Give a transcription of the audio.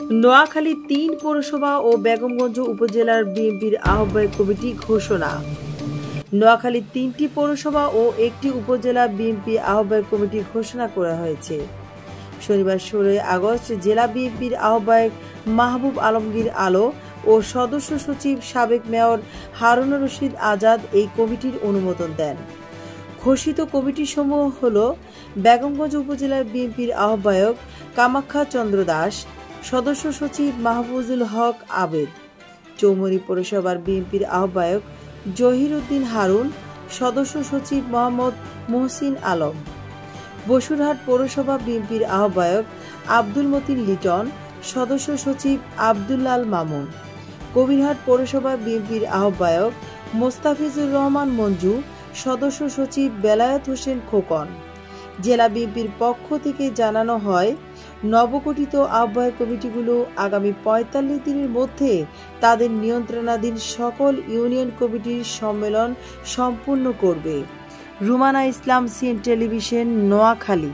নোয়াখালী ৩ পৌরসভা ও বেগমগঞ্জ উপজেলার বিএনপির আহ্বায়ক কমিটি ঘোষণা। নোয়াখালীর ৩টি পৌরসভা ও ১টি উপজেলা বিএনপি আহ্বায়ক কমিটি ঘোষণা করা হয়েছে। শনিবার ১৬ আগস্ট জেলা বিএনপির আহ্বায়ক মাহবুব আলমগীর আলো ও সদস্য সচিব সাবেক মেয়র হারুনুর রশিদ আজাদ এই কমিটির অনুমোদন দেন। ঘোষিত কমিটিসমূহ হল বেগমগঞ্জ উপজেলার বিএনপির আহ্বায়ক কামাখ্যা চন্দ্র দাস, সদস্য সচিব মাহফুজুল হক আবেদ, চৌমুহনী পৌরসভার বিএনপির আহ্বায়ক জহির উদ্দিন হারুন, সদস্য সচিব মোহাম্মদ মুহসিন আলম, বসুরহাট পৌরসভা বিএনপির আহ্বায়ক আব্দুল মতিন লিটন, সদস্য সচিব আব্দুল্লাল মামুন, কবিরহাট পৌরসভা বিএনপির আহ্বায়ক মোস্তাফিজুর রহমান মঞ্জু, সদস্য সচিব বেলায়েত হোসেন খোকন। জেলা বিএনপির পক্ষ থেকে জানানো হয়, নবগঠিত আহ্বায়ক কমিটিগুলো আগামী ৪৫ দিনের মধ্যে তাদের নিয়ন্ত্রণাধীন সকল ইউনিয়ন কমিটির সম্মেলন সম্পূর্ণ করবে। রুমানা ইসলাম, সিএন টেলিভিশন, নোয়াখালী।